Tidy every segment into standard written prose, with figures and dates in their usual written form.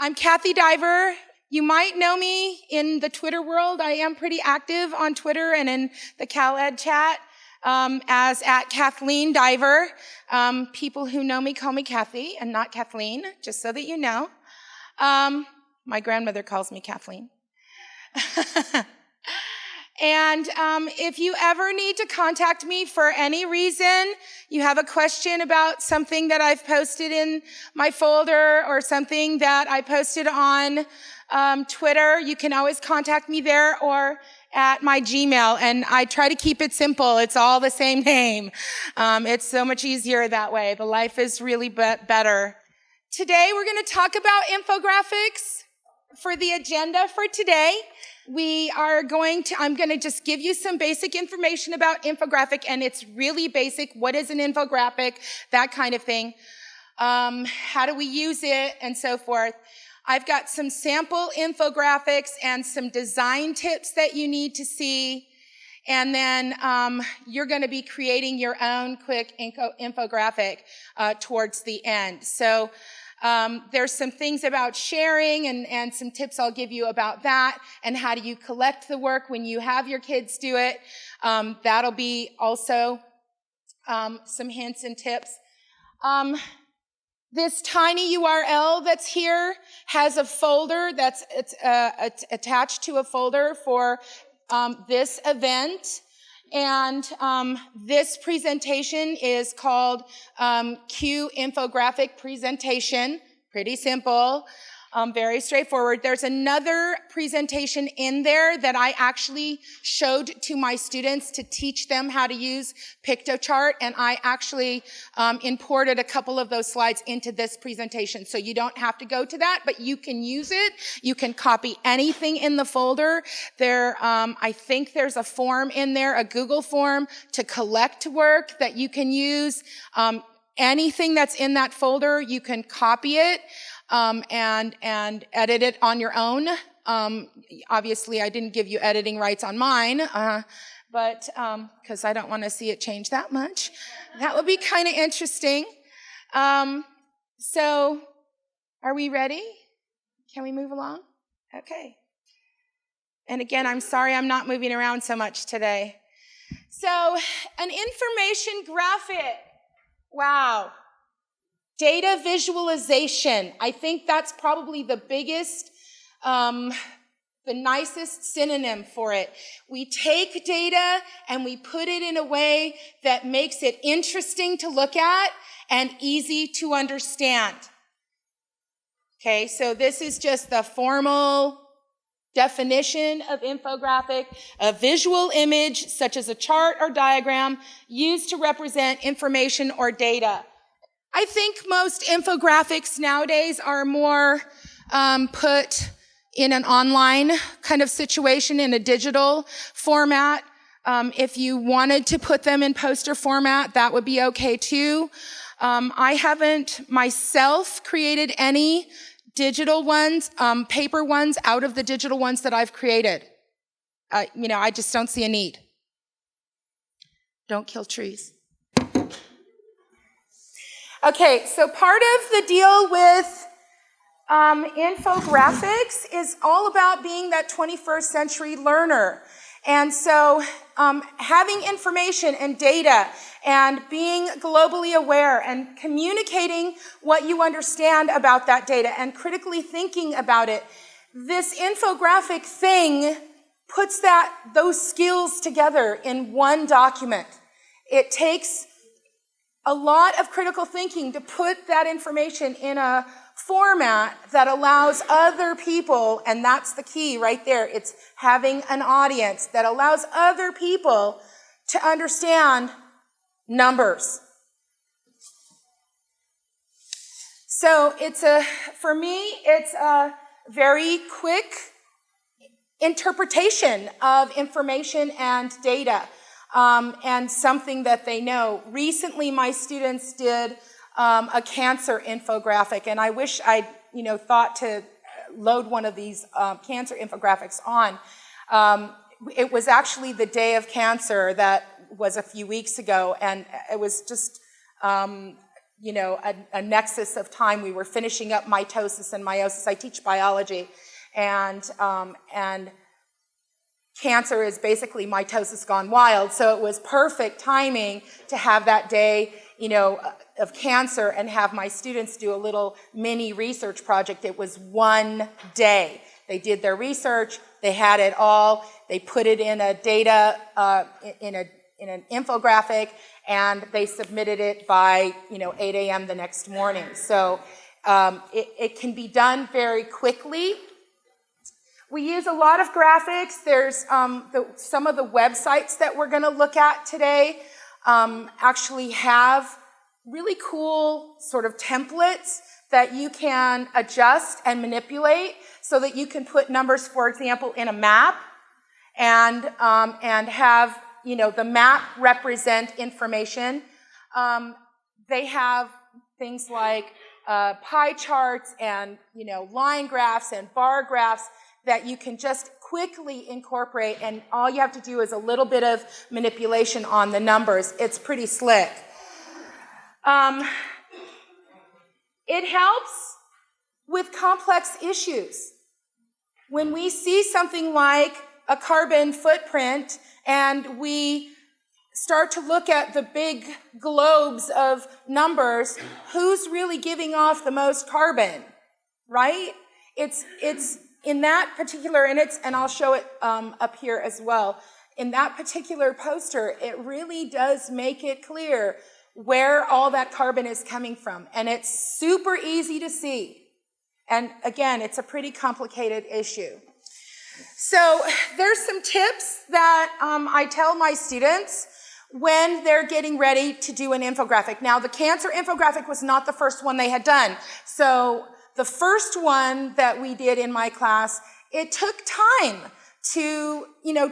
I'm Kathleen Diver. You might know me in the Twitter world. I am pretty active on Twitter and in the CalEd chat as at Kathleen Diver. People who know me call me Kathy and not Kathleen, just so that you know. My grandmother calls me Kathleen. And if you ever need to contact me for any reason, you have a question about something that I've posted in my folder or something that I posted on Twitter, you can always contact me there or at my Gmail. And I try to keep it simple. It's all the same name. It's so much easier that way. The life is really better. Today, we're going to talk about infographics. For the agenda for today, I'm going to just give you some basic information about infographic, and it's really basic. What is an infographic? That kind of thing. How do we use it? And so forth. I've got some sample infographics and some design tips that you need to see. And then you're going to be creating your own quick infographic towards the end. So there's some things about sharing and some tips I'll give you about that and how do you collect the work when you have your kids do it. That'll be also some hints and tips. This tiny URL that's here has a folder that's attached to a folder for this event. And this presentation is called Q Infographic Presentation. Pretty simple, very straightforward. There's another presentation in there that I actually showed to my students to teach them how to use Piktochart, and I actually imported a couple of those slides into this presentation. So you don't have to go to that, but you can use it. You can copy anything in the folder. I think there's a form in there, a Google form to collect work that you can use. Anything that's in that folder, you can copy it and edit it on your own. Obviously, I didn't give you editing rights on mine, but because I don't want to see it change that much. That would be kind of interesting. So, are we ready? Can we move along? Okay. And again, I'm sorry I'm not moving around so much today. So, an information graphic. Wow. Data visualization. I think that's probably the biggest, the nicest synonym for it. We take data and we put it in a way that makes it interesting to look at and easy to understand. Okay, so this is just the formal definition of infographic, a visual image such as a chart or diagram used to represent information or data. I think most infographics nowadays are more put in an online kind of situation, in a digital format. If you wanted to put them in poster format, that would be okay too. I haven't myself created any digital ones, paper ones out of the digital ones that I've created. I just don't see a need. Don't kill trees. Okay, so part of the deal with infographics is all about being that 21st century learner. And so having information and data and being globally aware and communicating what you understand about that data and critically thinking about it, this infographic thing puts those skills together in one document. It takes a lot of critical thinking to put that information in a format that allows other people, and that's the key right there, it's having an audience that allows other people to understand numbers. So for me, it's a very quick interpretation of information and data. And something that they know. Recently, my students did a cancer infographic, and I wish I'd thought to load one of these cancer infographics on. It was actually the day of cancer that was a few weeks ago, and it was just a nexus of time. We were finishing up mitosis and meiosis. I teach biology, and cancer is basically mitosis gone wild. So it was perfect timing to have that day, of cancer and have my students do a little mini research project. It was one day. They did their research. They had it all. They put it in a data, in an infographic, and they submitted it by 8 a.m. the next morning. So it can be done very quickly. We use a lot of graphics. There's some of the websites that we're going to look at today actually have really cool sort of templates that you can adjust and manipulate so that you can put numbers, for example, in a map and have the map represent information. They have things like pie charts and line graphs and bar graphs that you can just quickly incorporate, and all you have to do is a little bit of manipulation on the numbers. It's pretty slick. It helps with complex issues. When we see something like a carbon footprint and we start to look at the big globes of numbers, who's really giving off the most carbon, right? It's in that particular, and I'll show it up here as well. In that particular poster, it really does make it clear where all that carbon is coming from. And it's super easy to see. And again, it's a pretty complicated issue. So there's some tips that I tell my students when they're getting ready to do an infographic. Now, the cancer infographic was not the first one they had done. So the first one that we did in my class, it took time to,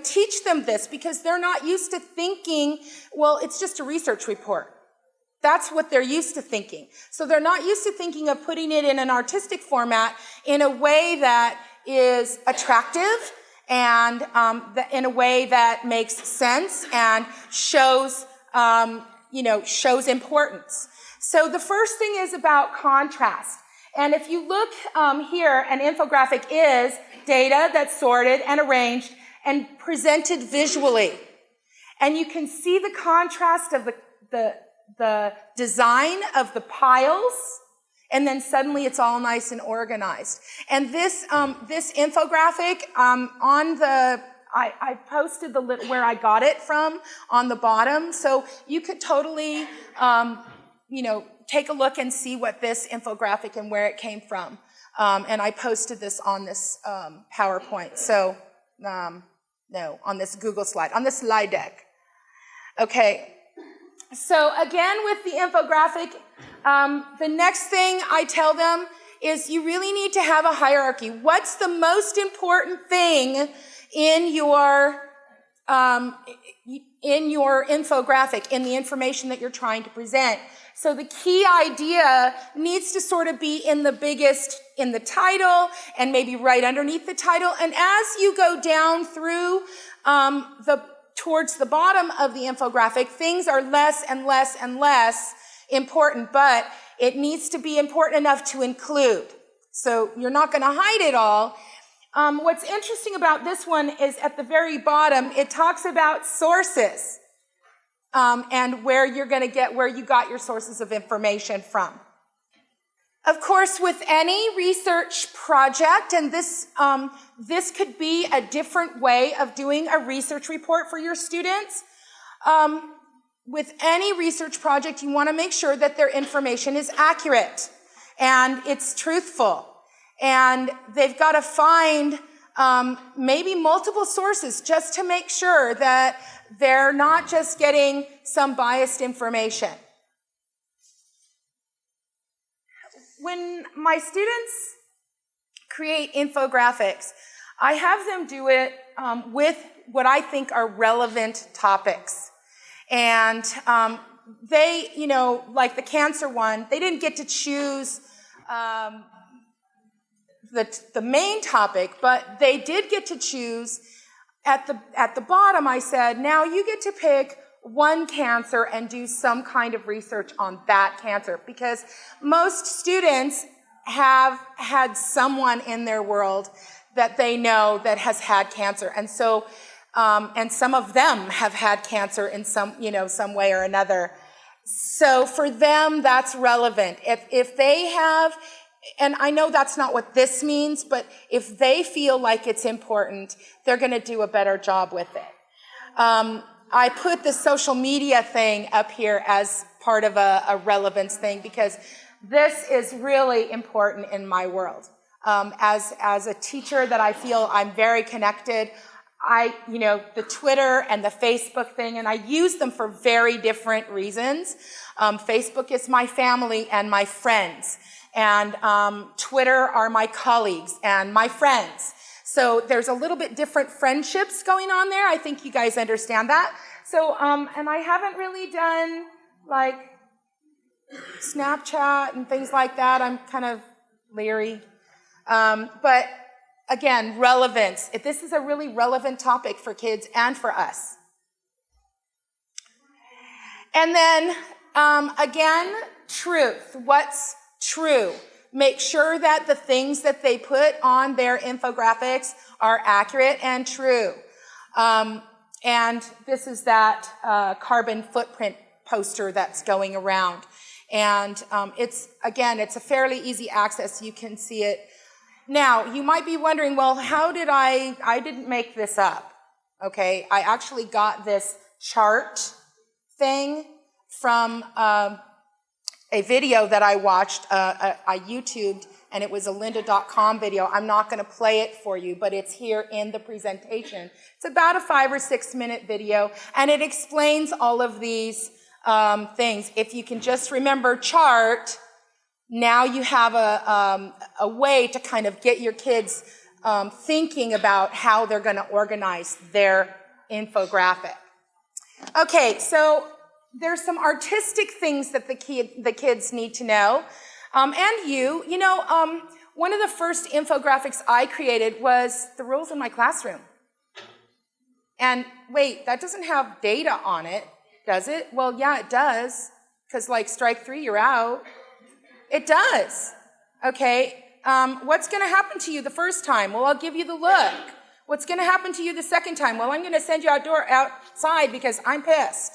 teach them this because they're not used to thinking, well, it's just a research report. That's what they're used to thinking. So they're not used to thinking of putting it in an artistic format in a way that is attractive and in a way that makes sense and shows, shows importance. So the first thing is about contrast. And if you look here, an infographic is data that's sorted and arranged and presented visually. And you can see the contrast of the design of the piles, and then suddenly it's all nice and organized. And this infographic I posted where I got it from on the bottom, so you could totally take a look and see what this infographic and where it came from. And I posted this on this PowerPoint. So no, on this Google slide, on this slide deck. Okay. So again, with the infographic, the next thing I tell them is you really need to have a hierarchy. What's the most important thing in your infographic, in the information that you're trying to present? So the key idea needs to sort of be in the title and maybe right underneath the title. And as you go down through towards the bottom of the infographic, things are less and less and less important, but it needs to be important enough to include. So you're not going to hide it all. What's interesting about this one is at the very bottom, it talks about sources and where you got your sources of information from. Of course, with any research project, and this could be a different way of doing a research report for your students. With any research project, you want to make sure that their information is accurate and it's truthful. And they've got to find maybe multiple sources just to make sure that they're not just getting some biased information. When my students create infographics, I have them do it with what I think are relevant topics. And they, like the cancer one, they didn't get to choose the main topic, but they did get to choose at the bottom. I said, now you get to pick one cancer and do some kind of research on that cancer, because most students have had someone in their world that they know that has had cancer. And so, and some of them have had cancer in some way or another. So for them, that's relevant. If they have, and I know that's not what this means, but if they feel like it's important, they're going to do a better job with it. I put the social media thing up here as part of a relevance thing, because this is really important in my world. As a teacher that I feel I'm very connected, the Twitter and the Facebook thing, and I use them for very different reasons. Facebook is my family and my friends, and Twitter are my colleagues and my friends. So there's a little bit different friendships going on there. I think you guys understand that. So, and I haven't really done like Snapchat and things like that. I'm kind of leery. But again, relevance. If this is a really relevant topic for kids and for us. And then, again, truth. What's true? Make sure that the things that they put on their infographics are accurate and true. And this is that carbon footprint poster that's going around. And it's a fairly easy access. You can see it. Now, you might be wondering, well, how did I didn't make this up, okay? I actually got this chart thing from a video that I watched, I YouTubed, and it was a lynda.com video. I'm not going to play it for you, but it's here in the presentation. It's about a 5 or 6 minute video, and it explains all of these things. If you can just remember chart, now you have a way to kind of get your kids thinking about how they're going to organize their infographic. Okay, so there's some artistic things that the kids need to know. And one of the first infographics I created was the rules in my classroom. And wait, that doesn't have data on it, does it? Well, yeah, it does, because like strike 3, you're out. It does. Okay, what's going to happen to you the first time? Well, I'll give you the look. What's going to happen to you the second time? Well, I'm going to send you outside because I'm pissed.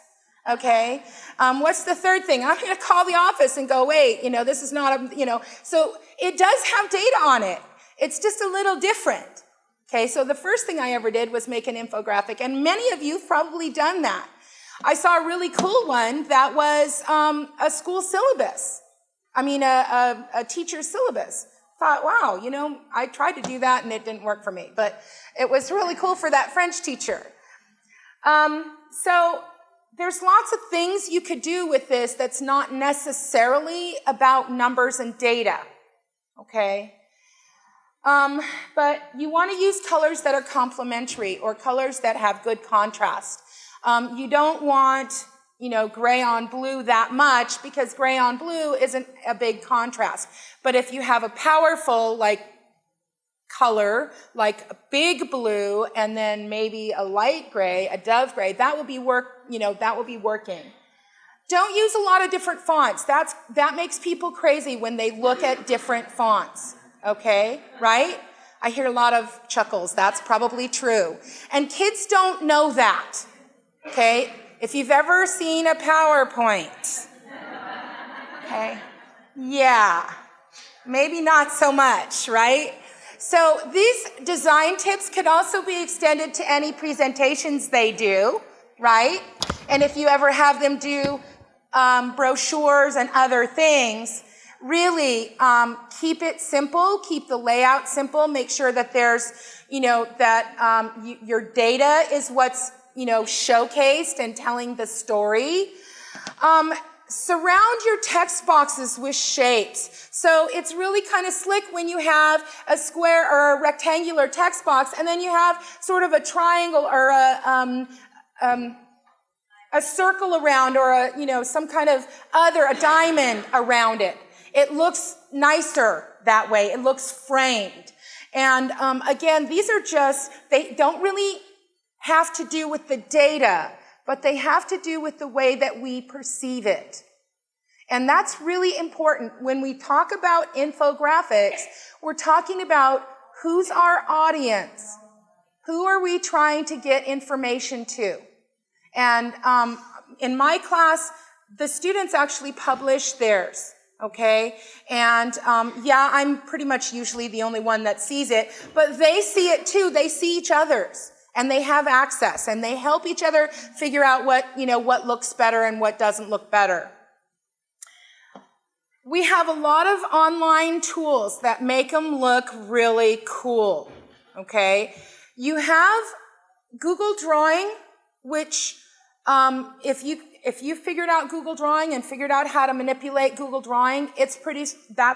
Okay, what's the third thing? I'm going to call the office and go, wait, this is not so it does have data on it. It's just a little different. Okay, so the first thing I ever did was make an infographic, and many of you have probably done that. I saw a really cool one that was a school syllabus. A teacher's syllabus. Thought, wow, I tried to do that and it didn't work for me, but it was really cool for that French teacher. So there's lots of things you could do with this that's not necessarily about numbers and data, okay? But you want to use colors that are complementary or colors that have good contrast. You don't want gray on blue that much, because gray on blue isn't a big contrast. But if you have a powerful color, like a big blue, and then maybe a light gray, a dove gray, that will be working. Don't use a lot of different fonts. That makes people crazy when they look at different fonts. Okay, right? I hear a lot of chuckles. That's probably true. And kids don't know that. Okay? If you've ever seen a PowerPoint, okay, yeah, maybe not so much, right? So these design tips could also be extended to any presentations they do, right? And if you ever have them do brochures and other things, really keep it simple, keep the layout simple, make sure that there's, your data is what's showcased and telling the story. Surround your text boxes with shapes. So it's really kind of slick when you have a square or a rectangular text box, and then you have sort of a triangle or a circle around, or some kind of a diamond around it. It looks nicer that way. It looks framed. And again, these are they don't really have to do with the data. but they have to do with the way that we perceive it. And that's really important. When we talk about infographics, we're talking about who's our audience. Who are we trying to get information to? And in my class, the students actually publish theirs, okay? And yeah, I'm pretty much usually the only one that sees it, but they see it too. They see each other's, and they have access, and they help each other figure out what looks better and what doesn't look better. We have a lot of online tools that make them look really cool, okay? You have Google Drawing, which if you figured out Google Drawing and figured out how to manipulate Google Drawing, that's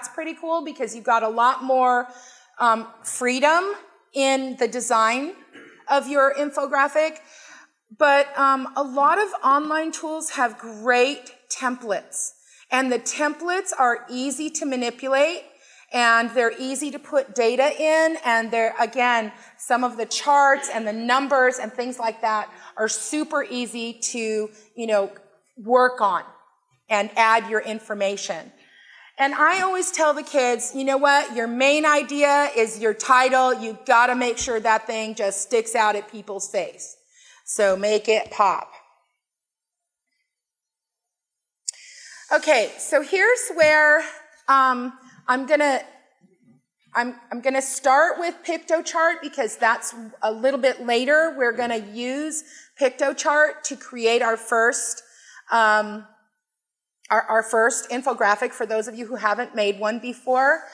pretty cool because you've got a lot more freedom in the design of your infographic. But a lot of online tools have great templates, and the templates are easy to manipulate, and they're easy to put data in, and they're, again, some of the charts and the numbers and things like that are super easy to, work on and add your information. And I always tell the kids, you know what, your main idea is your title. You've got to make sure that thing just sticks out at people's face. So make it pop. Okay, so here's where I'm gonna start with Piktochart because that's a little bit later. We're gonna use Piktochart to create our first infographic for those of you who haven't made one before.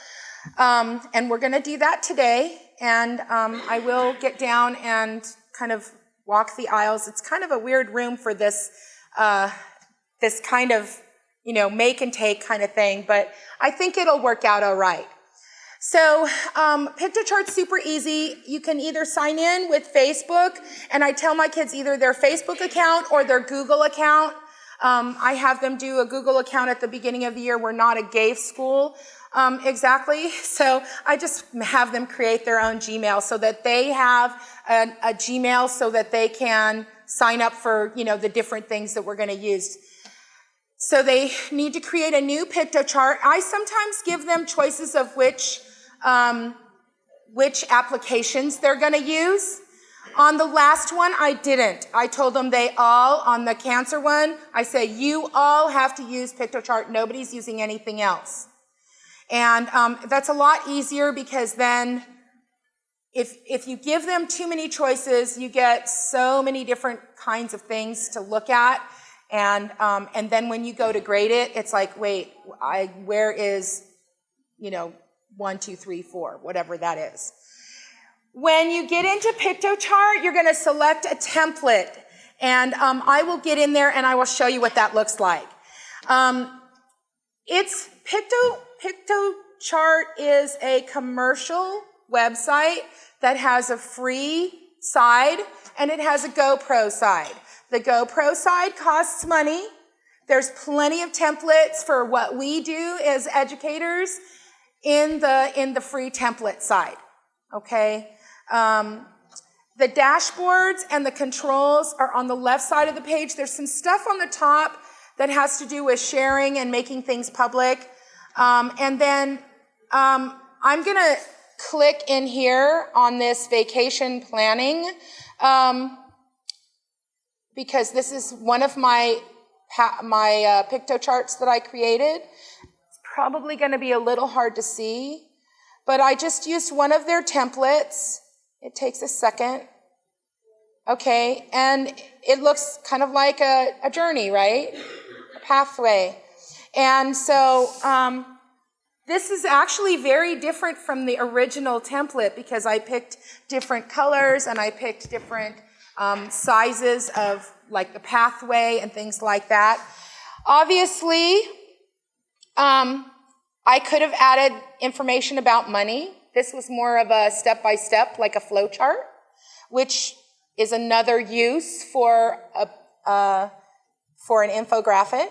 And we're gonna do that today. And I will get down and kind of walk the aisles. It's kind of a weird room for this kind of make and take kind of thing, but I think it'll work out all right. So Piktochart's super easy. You can either sign in with Facebook, and I tell my kids either their Facebook account or their Google account. I have them do a Google account at the beginning of the year. We're not a GAFE school exactly, so I just have them create their own Gmail so that they have a Gmail so that they can sign up for the different things that we're going to use. So they need to create a new Piktochart. I sometimes give them choices of which applications they're going to use. On the last one, I didn't. I told them on the cancer one, I say, you all have to use Piktochart. Nobody's using anything else. And that's a lot easier because then if you give them too many choices, you get so many different kinds of things to look at. And then when you go to grade it, it's like, wait, where is, 1, 2, 3, 4, whatever that is. When you get into Piktochart, you're going to select a template. And I will get in there and I will show you what that looks like. Piktochart is a commercial website that has a free side and it has a GoPro side. The GoPro side costs money. There's plenty of templates for what we do as educators in the free template side, okay? The dashboards and the controls are on the left side of the page. There's some stuff on the top that has to do with sharing and making things public. And then I'm gonna click in here on this vacation planning because this is one of my Piktocharts that I created. It's probably going to be a little hard to see, but I just used one of their templates. It takes a second. Okay, and it looks kind of like a journey, right? A pathway. And so this is actually very different from the original template because I picked different colors and I picked different sizes of like the pathway and things like that. Obviously, I could have added information about money. This was more of a step-by-step, like a flow chart, which is another use for an infographic,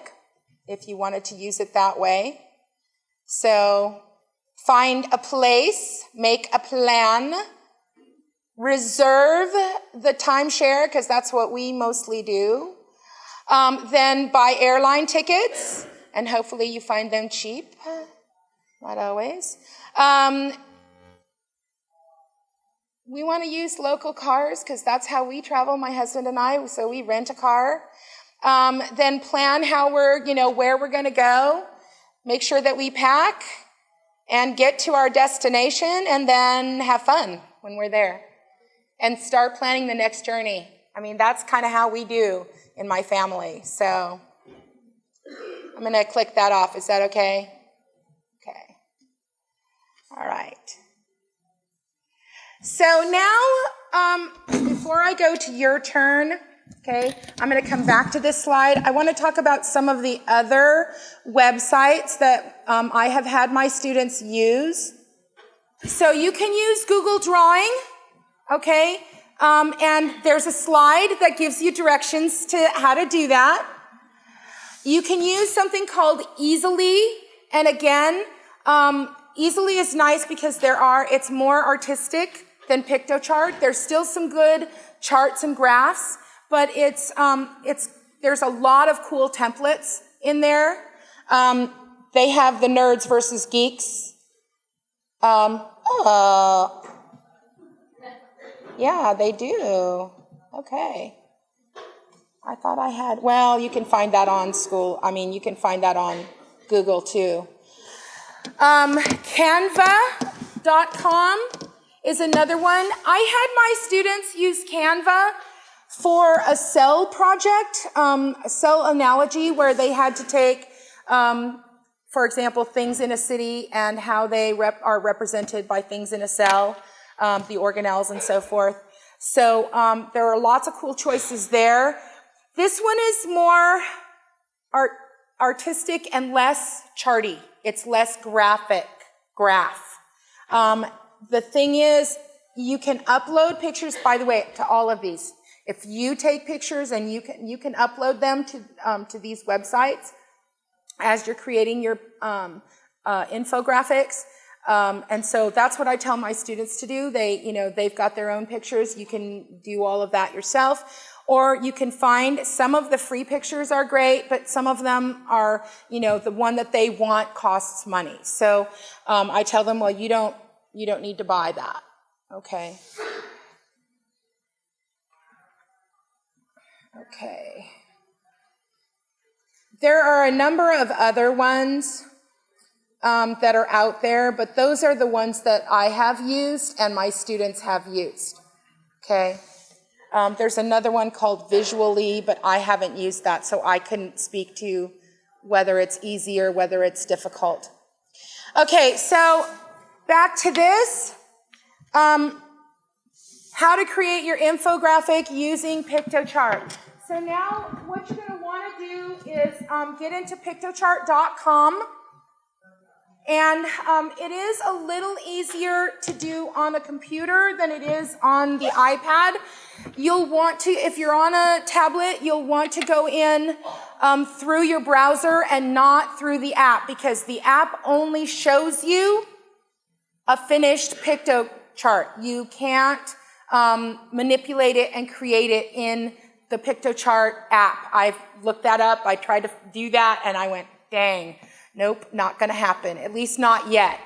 if you wanted to use it that way. So find a place, make a plan, reserve the timeshare, because that's what we mostly do. Then buy airline tickets, and hopefully you find them cheap. Not always. We want to use local cars, because that's how we travel, my husband and I, so we rent a car. Then plan how where we're going to go. Make sure that we pack and get to our destination, and then have fun when we're there. And start planning the next journey. I mean, that's kind of how we do in my family. So I'm going to click that off. Is that okay? Okay. All right. So now, before I go to your turn, okay, I'm going to come back to this slide. I want to talk about some of the other websites that I have had my students use. So you can use Google Drawing. Okay, and there's a slide that gives you directions to how to do that. You can use something called Easily, and again, Easily is nice because it's more artistic than Piktochart. There's still some good charts and graphs, but there's a lot of cool templates in there. They have the nerds versus geeks. Yeah, they do. Okay. I thought I had, well, you can find that on you can find that on Google too. Canva.com is another one. I had my students use Canva for a cell project, a cell analogy, where they had to take, for example, things in a city and how they are represented by things in a cell. The organelles and so forth. So there are lots of cool choices there. This one is more artistic and less charty. It's less graph. The thing is, you can upload pictures, by the way, to all of these. If you take pictures and you can upload them to these websites as you're creating your infographics. And so that's what I tell my students to do. They've got their own pictures. You can do all of that yourself. Or you can find some of the free pictures are great, but some of them are, the one that they want costs money. So I tell them, well, you don't need to buy that. Okay. Okay. There are a number of other ones that are out there, but those are the ones that I have used and my students have used. Okay. There's another one called Visually, but I haven't used that, so I couldn't speak to whether it's easy or whether it's difficult. Okay, so back to this. How to create your infographic using Piktochart. So now what you're going to want to do is get into piktochart.com. And it is a little easier to do on a computer than it is on the iPad. You'll want to, if you're on a tablet, you'll want to go in through your browser and not through the app, because the app only shows you a finished Piktochart. You can't manipulate it and create it in the Piktochart app. I've looked that up. I tried to do that and I went, dang. Nope, not going to happen, at least not yet.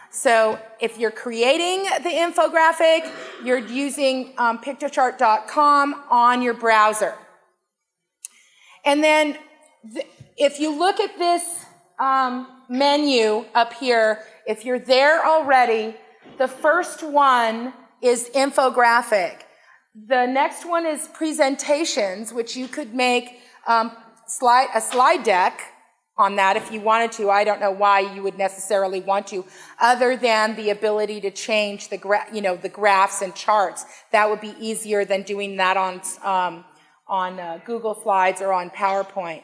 So if you're creating the infographic, you're using piktochart.com on your browser. And then if you look at this menu up here, if you're there already, the first one is infographic. The next one is presentations, which you could make a slide deck on that if you wanted to. I don't know why you would necessarily want to, other than the ability to change the graphs and charts. That would be easier than doing that on Google Slides or on PowerPoint.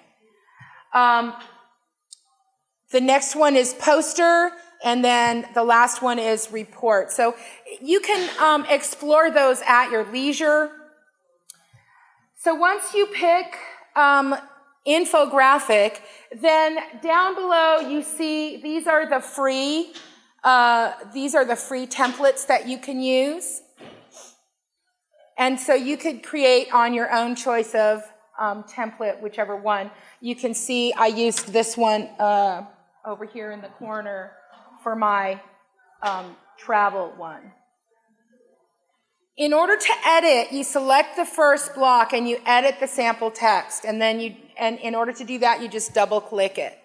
The next one is poster, and then the last one is report. So you can explore those at your leisure. So once you pick infographic, then down below you see these are the free templates that you can use. And so you could create on your own choice of template, whichever one. You can see I used this one over here in the corner for my travel one. In order to edit, you select the first block and you edit the sample text. And then in order to do that, you just double click it.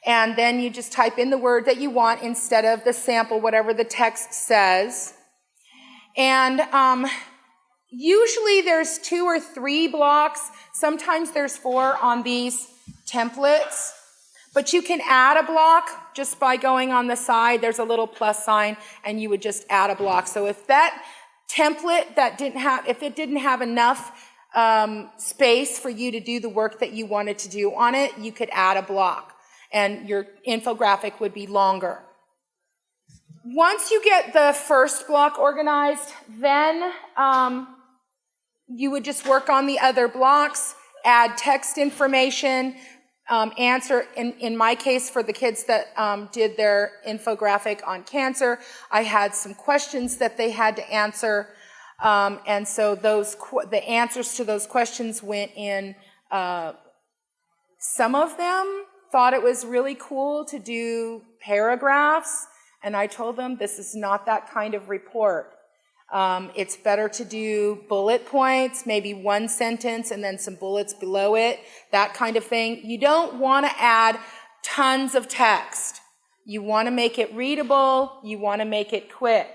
And then you just type in the word that you want instead of the sample, whatever the text says. And usually there's 2 or 3 blocks. Sometimes there's 4 on these templates. But you can add a block just by going on the side. There's a little plus sign, and you would just add a block. So if that template if it didn't have enough space for you to do the work that you wanted to do on it, you could add a block, and your infographic would be longer. Once you get the first block organized, then you would just work on the other blocks, add text information, answer, in my case, for the kids that did their infographic on cancer, I had some questions that they had to answer, and so the answers to those questions went in. Some of them thought it was really cool to do paragraphs, and I told them this is not that kind of report. It's better to do bullet points, maybe 1 sentence and then some bullets below it, that kind of thing. You don't want to add tons of text. You want to make it readable. You want to make it quick.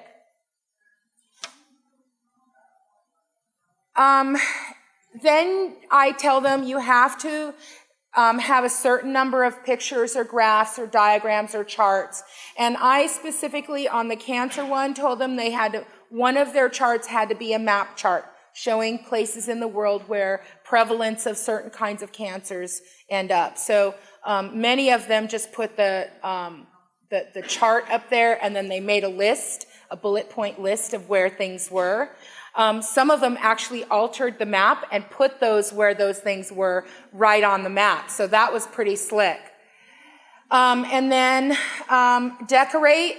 Then I tell them you have to have a certain number of pictures or graphs or diagrams or charts. And I specifically on the cancer one told them they had to, one of their charts had to be a map chart showing places in the world where prevalence of certain kinds of cancers end up. So many of them just put the chart up there, and then they made a list, a bullet point list of where things were. Some of them actually altered the map and put those where those things were right on the map. So that was pretty slick. And then decorate.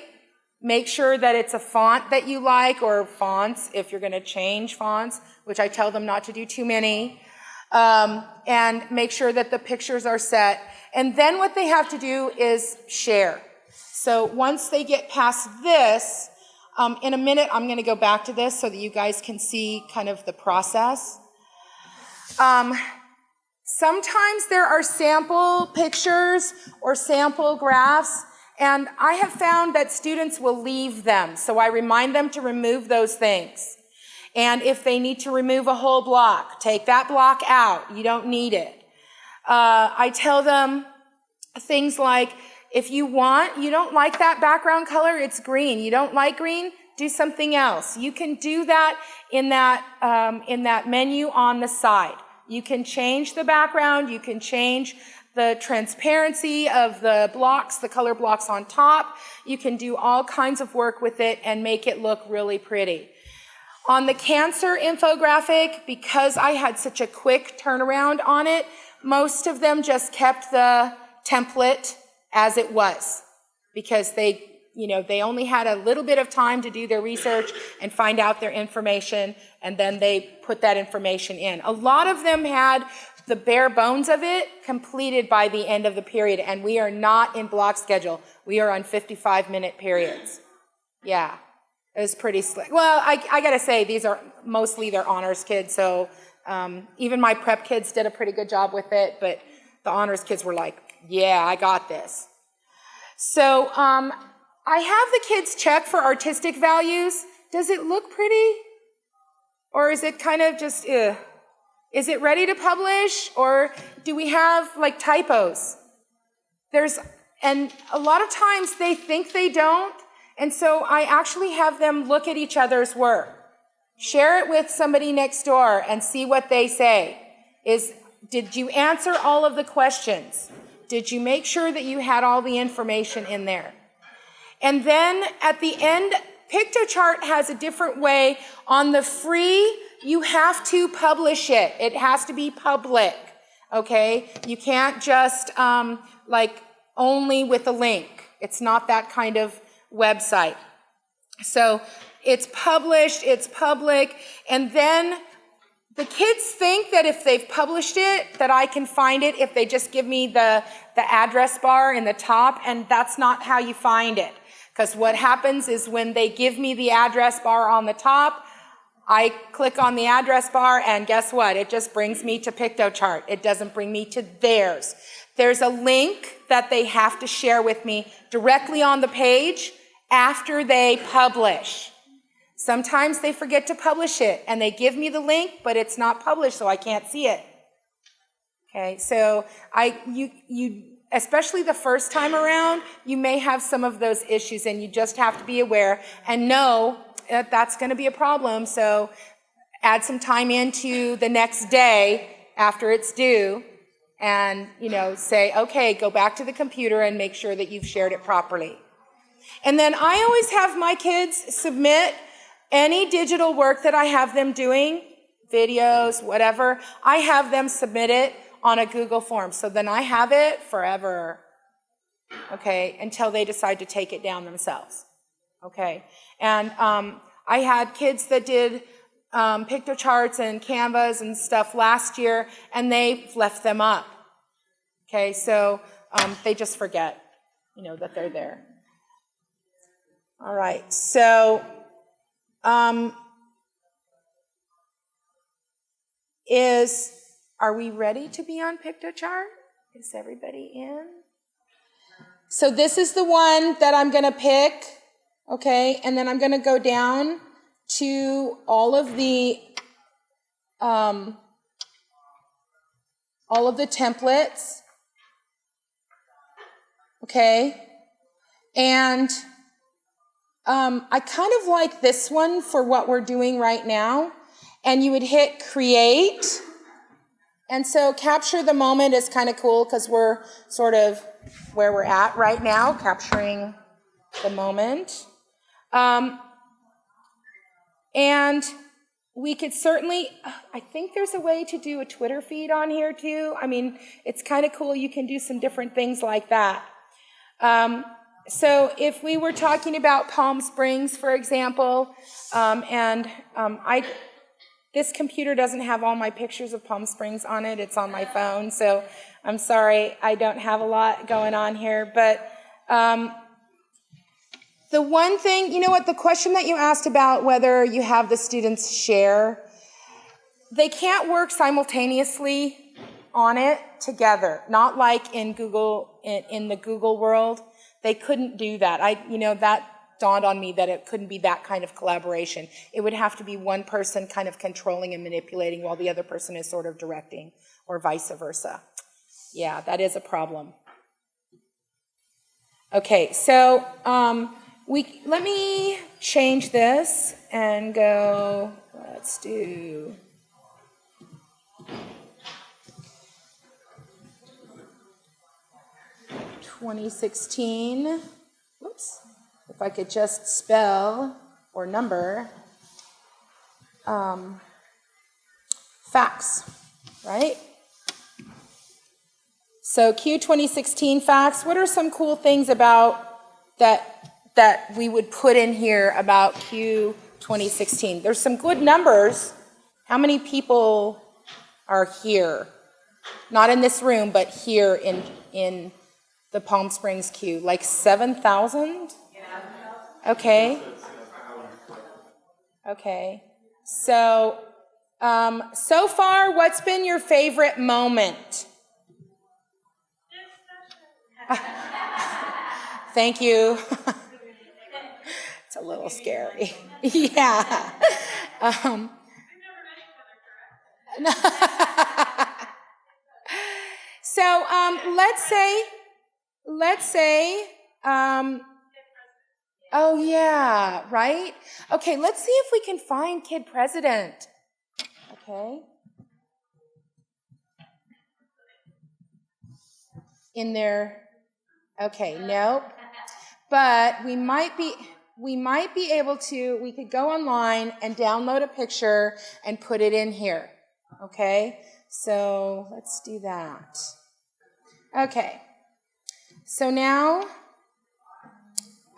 Make sure that it's a font that you like, or fonts if you're going to change fonts, which I tell them not to do too many. And make sure that the pictures are set. And then what they have to do is share. So once they get past this, in a minute I'm going to go back to this so that you guys can see kind of the process. Sometimes there are sample pictures or sample graphs, and I have found that students will leave them. So I remind them to remove those things. And if they need to remove a whole block, take that block out. You don't need it. I tell them things like, if you don't like that background color, it's green. You don't like green, do something else. You can do that in that menu on the side. You can change the background. You can change the transparency of the blocks, the color blocks on top. You can do all kinds of work with it and make it look really pretty. On the cancer infographic, because I had such a quick turnaround on it, most of them just kept the template as it was, because they only had a little bit of time to do their research and find out their information, and then they put that information in. A lot of them had the bare bones of it completed by the end of the period, and we are not in block schedule. We are on 55-minute periods. Yeah, it was pretty slick. Well, I gotta say, these are mostly their honors kids, so even my prep kids did a pretty good job with it, but the honors kids were like, yeah, I got this. So I have the kids check for artistic values. Does it look pretty? Or is it kind of just, Is it ready to publish, or do we have like typos? And a lot of times they think they don't, and so I actually have them look at each other's work. Share it with somebody next door and see what they say. Did you answer all of the questions? Did you make sure that you had all the information in there? And then at the end, Piktochart has a different way. On the free, you have to publish it. It has to be public, okay? You can't just only with a link. It's not that kind of website. So it's published, it's public, and then the kids think that if they've published it, that I can find it if they just give me the address bar in the top, and that's not how you find it. Because what happens is when they give me the address bar on the top, I click on the address bar, and guess what? It just brings me to Piktochart. It doesn't bring me to theirs. There's a link that they have to share with me directly on the page after they publish. Sometimes they forget to publish it, and they give me the link, but it's not published, so I can't see it. Okay, so you especially the first time around, you may have some of those issues, and you just have to be aware and know that that's going to be a problem. So add some time into the next day after it's due, and say, okay, go back to the computer and make sure that you've shared it properly. And then I always have my kids submit any digital work that I have them doing, videos, whatever, I have them submit it on a Google form. So then I have it forever, okay, until they decide to take it down themselves, okay? And I had kids that did Piktochart and Canvas and stuff last year, and they left them up, okay? So they just forget, that they're there. All right, so are we ready to be on Piktochart? Is everybody in? So this is the one that I'm going to pick, okay? And then I'm going to go down to all of the templates, okay? And I kind of like this one for what we're doing right now. And you would hit create. And so capture the moment is kind of cool because we're sort of where we're at right now, capturing the moment. And we could certainly, I think there's a way to do a Twitter feed on here too. I mean, it's kind of cool. You can do some different things like that. So if we were talking about Palm Springs, for example, this computer doesn't have all my pictures of Palm Springs on it. It's on my phone, so I'm sorry I don't have a lot going on here. But the one thing, the question that you asked about whether you have the students share, they can't work simultaneously on it together, not like in Google, in the Google world. They couldn't do that. That dawned on me that it couldn't be that kind of collaboration. It would have to be one person kind of controlling and manipulating while the other person is sort of directing, or vice versa. Yeah, that is a problem. Okay, so let me change this and go, let's do 2016. Whoops. If I could just spell or number facts, right? So Q 2016 facts. What are some cool things about that we would put in here about Q 2016? There's some good numbers. How many people are here? Not in this room, but here in the Palm Springs Q. Like 7,000? Okay. Okay. So, so far, what's been your favorite moment? Thank you. It's a little scary. Yeah. So, let's say, oh yeah, right? Okay, let's see if we can find Kid President. Okay. In there. Okay, nope. But we might be able to, we could go online and download a picture and put it in here. Okay? So let's do that. Okay. So now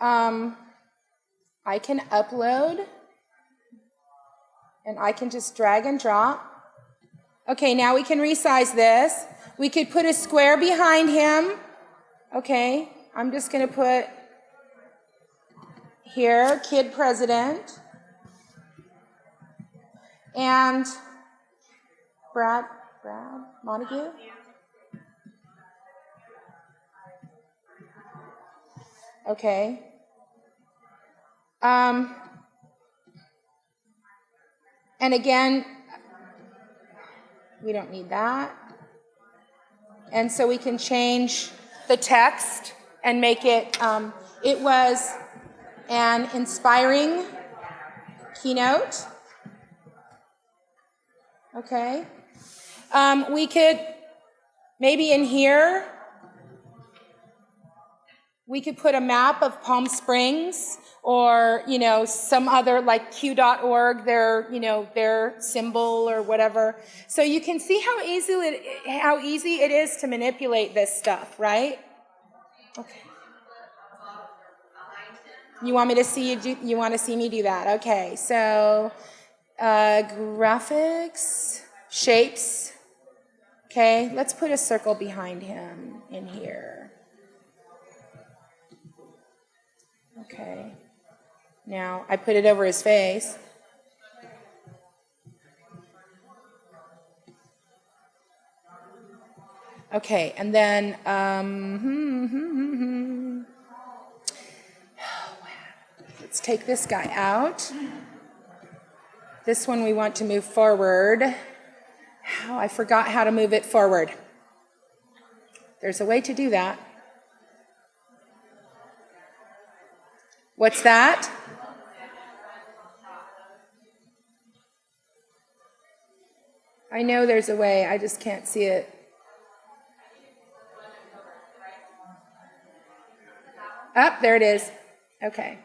I can upload And I can just drag and drop. Okay, now we can resize this. We could put a square behind him. Okay, I'm just going to put here, kid president. And Brad Montague. Okay. And again, we don't need that. And so we can change the text and make it, it was an inspiring keynote. Okay. We could, maybe in here, we could put a map of Palm Springs or, you know, some other like Q.org, their symbol or whatever. So you can see how easy it is to manipulate this stuff, right? Okay. You want me to see you want to see me do that? Okay. So graphics, shapes. Okay, let's put a circle behind him in here. Okay. Now, I put it over his face. Okay, and then, let's take this guy out. This one we want to move forward. Oh, I forgot how to move it forward. There's a way to do that. What's that? I know there's a way, I just can't see it. Oh, there it is. Okay.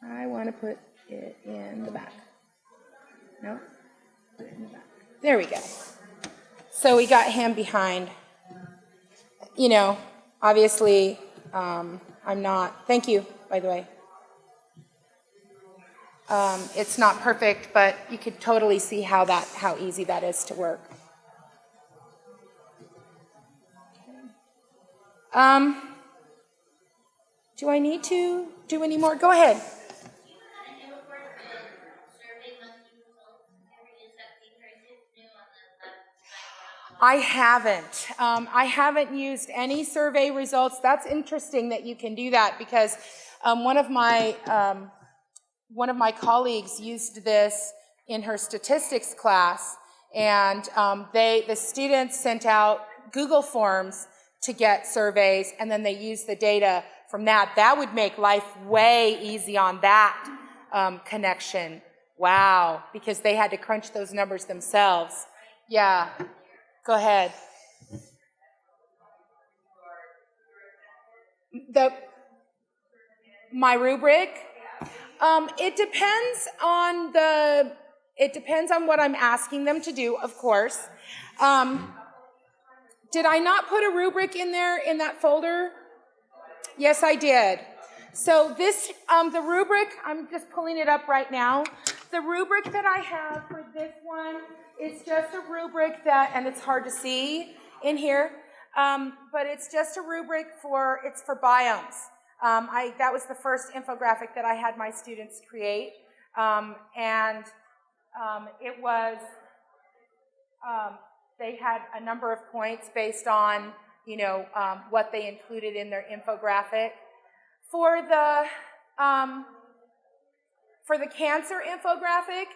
I want to put it in the back. No? Put it in the back. There we go. So we got him behind. You know, obviously, I'm not, thank you, by the way. It's not perfect, but you could totally see how easy that is to work. Do I need to do any more? Go ahead. I haven't used any survey results. That's interesting that you can do that because one of my colleagues used this in her statistics class, and the students sent out Google Forms to get surveys, and then they used the data from that. That would make life way easy on that connection. Wow, because they had to crunch those numbers themselves. Yeah. Go ahead. My rubric. It depends on what I'm asking them to do, of course. Did I not put a rubric in there in that folder? Yes, I did. So this, the rubric, I'm just pulling it up right now. The rubric that I have for this one is just a rubric that, and it's hard to see in here, but it's just a rubric it's for biomes. That was the first infographic that I had my students create, and it was, they had a number of points based on, what they included in their infographic. For the cancer infographic,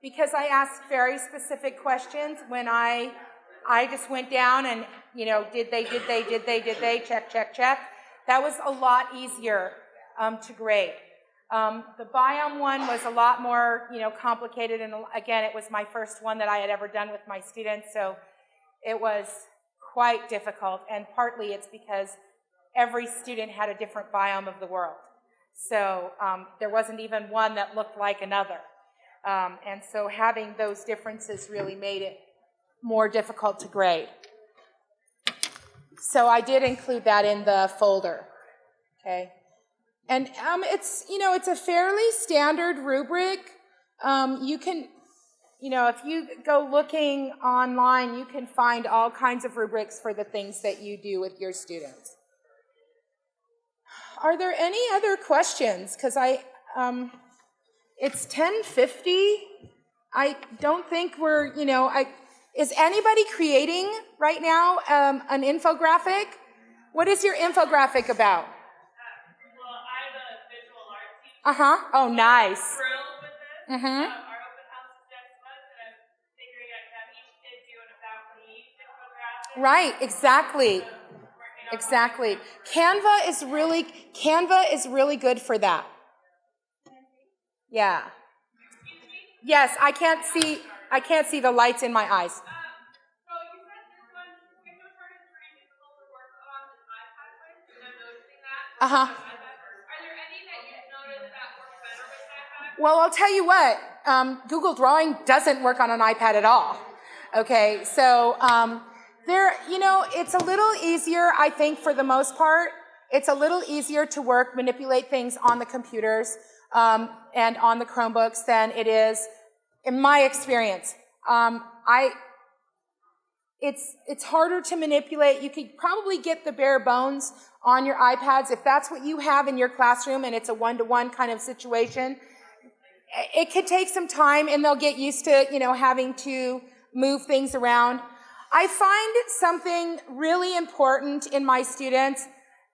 because I asked very specific questions when I just went down and, did they, check. That was a lot easier to grade. The biome one was a lot more, complicated, and again, it was my first one that I had ever done with my students, so it was quite difficult, and partly it's because every student had a different biome of the world. So there wasn't even one that looked like another. And so having those differences really made it more difficult to grade. So I did include that in the folder, okay? And it's a fairly standard rubric. You can, if you go looking online, you can find all kinds of rubrics for the things that you do with your students. Are there any other questions? Because it's 10:50. I don't think we're, is anybody creating right now an infographic? What is your infographic about? Well, I have a visual art team. Oh, nice. I'm thrilled with this. Our open house is next month, and I'm figuring I can have each kid do an about me infographic. Right, exactly. Exactly. Canva is really good for that. Yeah. Yes, I can't see the lights in my eyes. So you said this one, Piktochart is very difficult to work on the iPad with, and I'm noticing that. Are there any that you've noticed that work better with iPad? Well, I'll tell you what, Google Drawing doesn't work on an iPad at all. Okay, so it's a little easier, I think, for the most part. It's a little easier to manipulate things on the computers and on the Chromebooks than it is, in my experience. It's harder to manipulate. You could probably get the bare bones on your iPads if that's what you have in your classroom and it's a one-to-one kind of situation. It could take some time and they'll get used to, having to move things around. I find something really important in my students.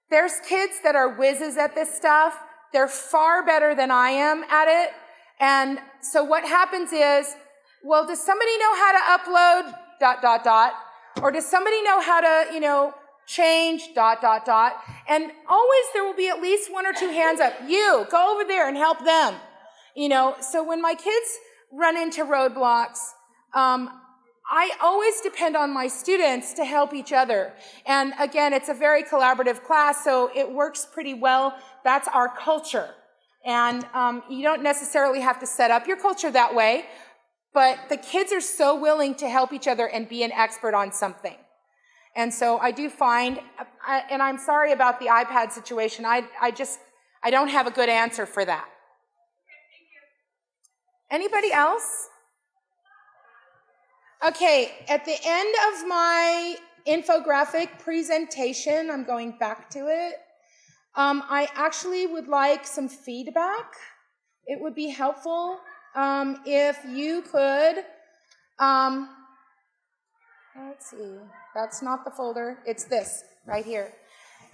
There's kids that are whizzes at this stuff. They're far better than I am at it. And so what happens is, well, does somebody know how to upload ... Or does somebody know how to, change ... And always there will be at least one or two hands up. You, go over there and help them. So when my kids run into roadblocks, I always depend on my students to help each other. And again, it's a very collaborative class, so it works pretty well. That's our culture. And you don't necessarily have to set up your culture that way, but the kids are so willing to help each other and be an expert on something. And so I do find, and I'm sorry about the iPad situation, I don't have a good answer for that. Anybody else? Okay, at the end of my infographic presentation, I'm going back to it, I actually would like some feedback. It would be helpful if you could, let's see, that's not the folder, it's this right here.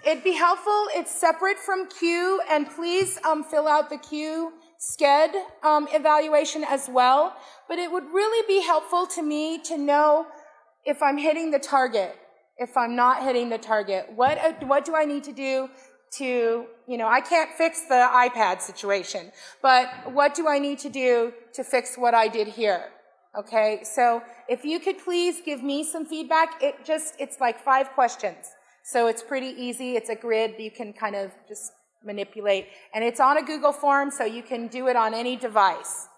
It'd be helpful, it's separate from Q, and please fill out the Q SCED evaluation as well, but it would really be helpful to me to know if I'm hitting the target, if I'm not hitting the target. What do I need to do to, I can't fix the iPad situation, but what do I need to do to fix what I did here? Okay, so if you could please give me some feedback, it's like 5 questions. So it's pretty easy, it's a grid you can kind of just manipulate. And it's on a Google form, so you can do it on any device.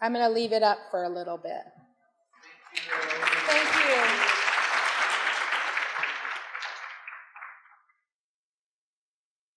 I'm going to leave it up for a little bit.